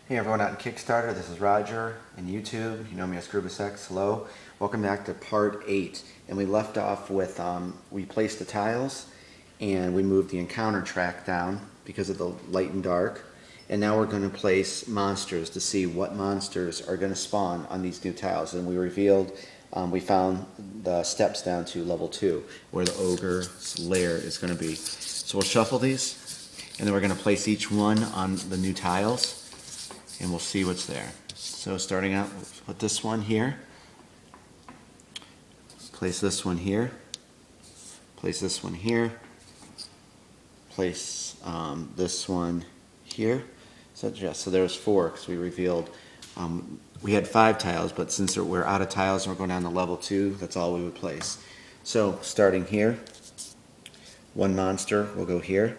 Hey everyone out in Kickstarter, this is Roger and YouTube. You know me as ScrewBusX. Hello. Welcome back to part 8. And we left off with, we placed the tiles and we moved the encounter track down because of the light and dark. And now we're going to place monsters to see what monsters are going to spawn on these new tiles. And we revealed, we found the steps down to level 2 where the ogre's lair is going to be. So we'll shuffle these and then we're going to place each one on the new tiles. And we'll see what's there. So starting out, we'll put this one here, place this one here, place this one here, place this one here. So there's 4 because we revealed we had 5 tiles, but since we're out of tiles and we're going down to level 2, that's all we would place. So starting here, one monster will go here,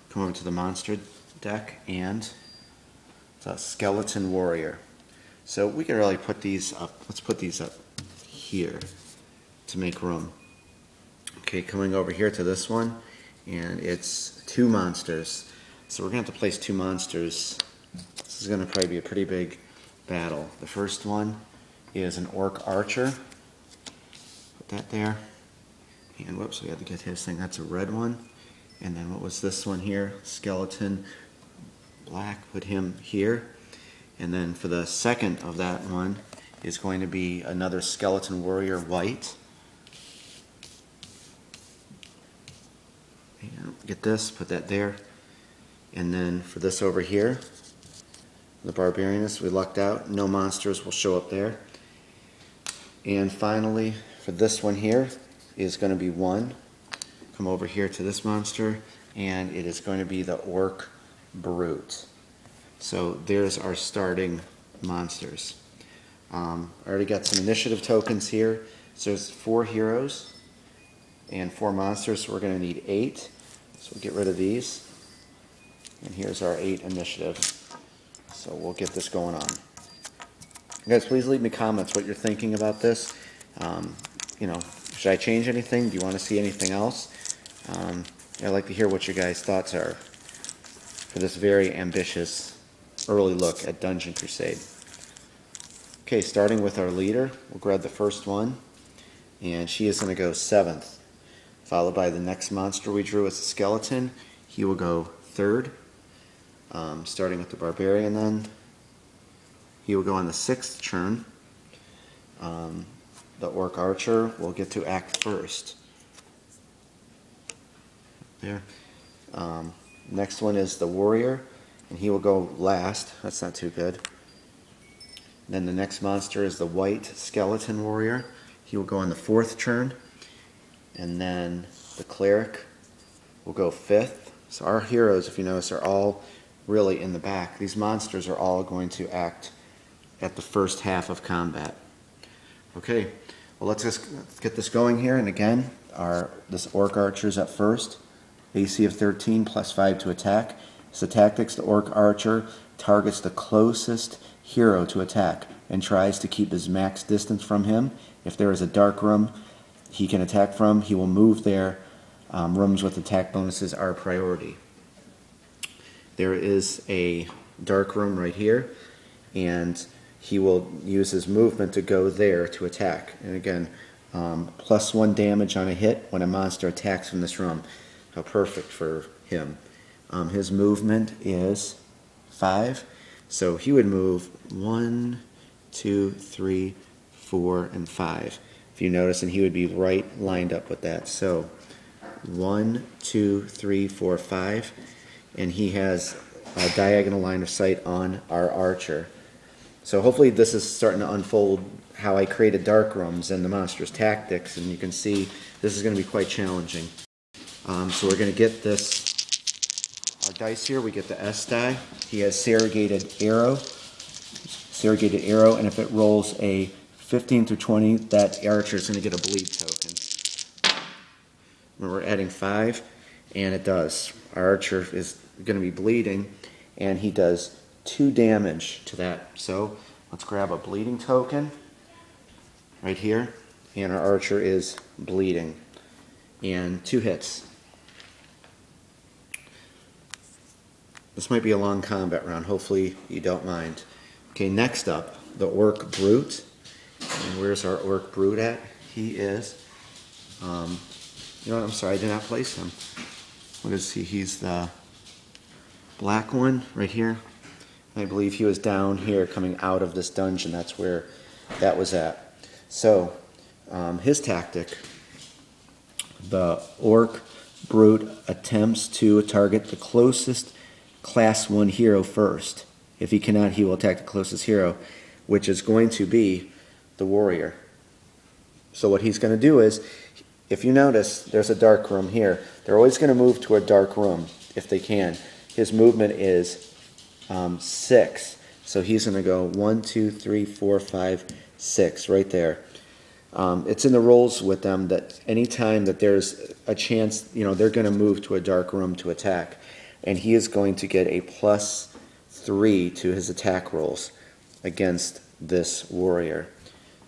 come over to the monster deck, and it's a skeleton warrior. So we can really put these up. Let's put these up here to make room. Okay, coming over here to this one, and it's 2 monsters. So we're going to have to place 2 monsters. This is going to probably be a pretty big battle. The first one is an orc archer. Put that there. And whoops, we had to get his thing. That's a red one. And then what was this one here? Skeleton black, put him here. And then for the second of that one is going to be another skeleton warrior white. And get this, put that there. And then for this over here, the barbarianist, we lucked out, no monsters will show up there. And finally for this one here is going to be 1. Come over here to this monster, and it is going to be the orc brute. So there's our starting monsters. I already got some initiative tokens here. So there's 4 heroes and 4 monsters, so we're going to need 8. So we'll get rid of these. And here's our 8 initiative. So we'll get this going on. Guys, please leave me comments what you're thinking about this. You know, should I change anything? Do you want to see anything else? I'd like to hear what your guys' thoughts are for this very ambitious early look at Dungeon Crusade. Okay, starting with our leader, we'll grab the first one, and she is going to go 7th, followed by the next monster we drew as a skeleton. He will go 3rd, starting with the barbarian then. He will go on the 6th turn. The orc archer will get to act 1st. There. Next one is the warrior, and he will go last. That's not too good. Then the next monster is the white skeleton warrior. He will go on the 4th turn. And then the cleric will go 5th. So our heroes, if you notice, are all really in the back. These monsters are all going to act at the first half of combat. Okay, well let's get this going here. And again, this orc archer is at 1st. AC of 13 plus 5 to attack. So tactics, the orc archer targets the closest hero to attack and tries to keep his max distance from him. If there is a dark room he can attack from, he will move there. Rooms with attack bonuses are a priority. There is a dark room right here, and he will use his movement to go there to attack. And again, +1 damage on a hit when a monster attacks from this room. How perfect for him. His movement is 5, so he would move 1, 2, 3, 4, and 5. If you notice, and he would be right lined up with that. So 1, 2, 3, 4, 5, and he has a diagonal line of sight on our archer. So hopefully this is starting to unfold how I created dark rooms and the monster's tactics, and you can see this is going to be quite challenging. So we're going to get our dice here. We get the S die. He has Surrogated Arrow, and if it rolls a 15 through 20, that archer is going to get a bleed token. We're adding 5, and it does. Our archer is going to be bleeding, and he does 2 damage to that. So let's grab a bleeding token right here, and our archer is bleeding, and 2 hits. This might be a long combat round. Hopefully you don't mind. Okay, next up, the Orc Brute. And where's our Orc Brute at? He is, you know what, I'm sorry, I did not place him. What is he? He's the black one right here. I believe he was down here coming out of this dungeon. That's where that was at. So, his tactic, the Orc Brute attempts to target the closest Class 1 hero first. If he cannot, he will attack the closest hero, which is going to be the warrior. So what he's going to do is, if you notice, there's a dark room here. They're always going to move to a dark room if they can. His movement is 6. So he's going to go 1, 2, 3, 4, 5, 6 right there. It's in the rules with them that anytime that there's a chance, you know, they're going to move to a dark room to attack. And he is going to get a +3 to his attack rolls against this warrior.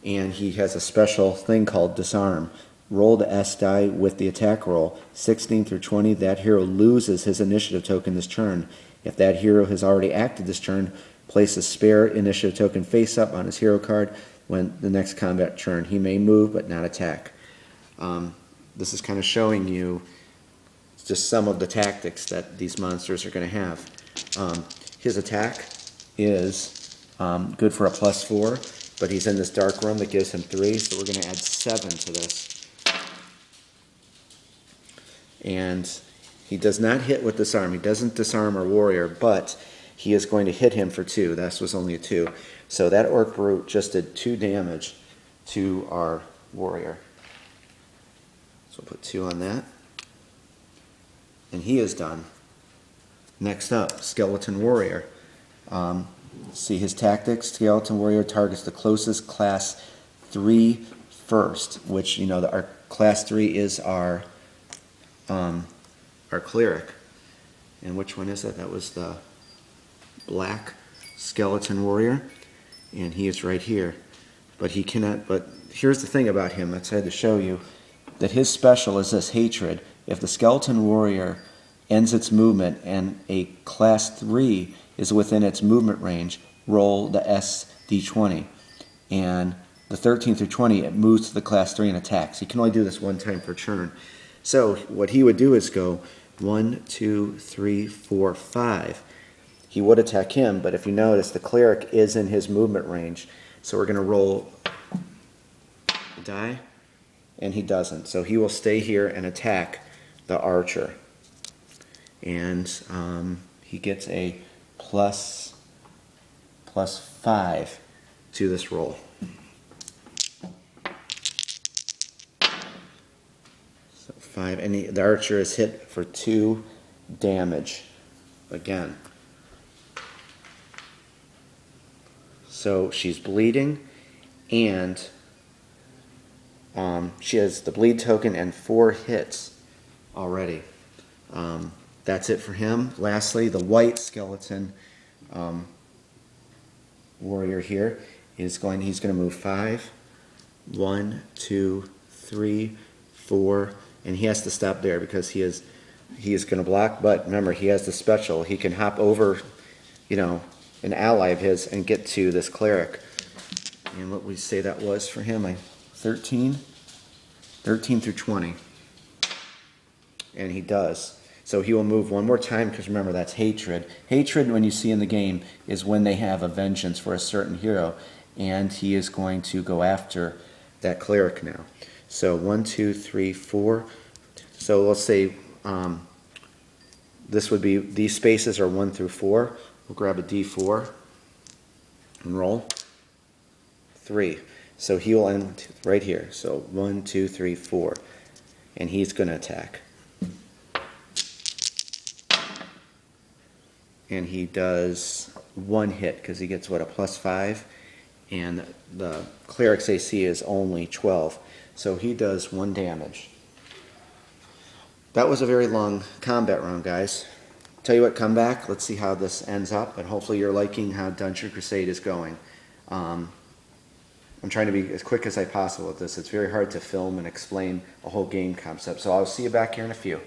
And he has a special thing called Disarm. Roll the S die with the attack roll, 16 through 20. That hero loses his initiative token this turn. If that hero has already acted this turn, place a spare initiative token face up on his hero card when the next combat turn. He may move but not attack. This is kind of showing you just some of the tactics that these monsters are going to have. His attack is good for a +4, but he's in this dark room that gives him 3, so we're going to add 7 to this. And he does not hit with Disarm. He doesn't disarm our warrior, but he is going to hit him for 2. That was only a 2. So that Orc Brute just did 2 damage to our warrior. So we'll put 2 on that. And he is done. Next up, Skeleton Warrior. See his tactics. Skeleton Warrior targets the closest Class 3 first, which, you know, our Class 3 is our Cleric. And which one is that? That was the black Skeleton Warrior. And he is right here. But he cannot, but here's the thing about him. I had to show you that his special is this Hatred. If the Skeleton Warrior ends its movement and a Class 3 is within its movement range, roll the SD20. And the 13 through 20, it moves to the Class 3 and attacks. He can only do this one time per turn. So what he would do is go 1, 2, 3, 4, 5. He would attack him, but if you notice, the Cleric is in his movement range. So we're going to roll the die, and he doesn't. So he will stay here and attack the Archer. And he gets a +5 to this roll. So 5, and the Archer is hit for 2 damage again. So she's bleeding, and she has the bleed token and 4 hits already. That's it for him. Lastly, the white skeleton warrior here is he's going to move 5. 1, 2, 3, 4, and he has to stop there because he is going to block. But remember, he has the special. He can hop over, you know, an ally of his and get to this Cleric. And what we say that was for him, 13 through 20. And he does. So he will move one more time, because remember, that's Hatred. Hatred, when you see in the game, is when they have a vengeance for a certain hero. And he is going to go after that Cleric now. So 1, 2, 3, 4. So let's say this would be, these spaces are 1 through 4. We'll grab a D4 and roll 3. So he will end right here. So 1, 2, 3, 4. And he's going to attack. And he does 1 hit because he gets, what, a +5? And the Cleric's AC is only 12. So he does 1 damage. That was a very long combat round, guys. Tell you what, come back. Let's see how this ends up. And hopefully you're liking how Dungeon Crusade is going. I'm trying to be as quick as I possible with this. It's very hard to film and explain a whole game concept. So I'll see you back here in a few.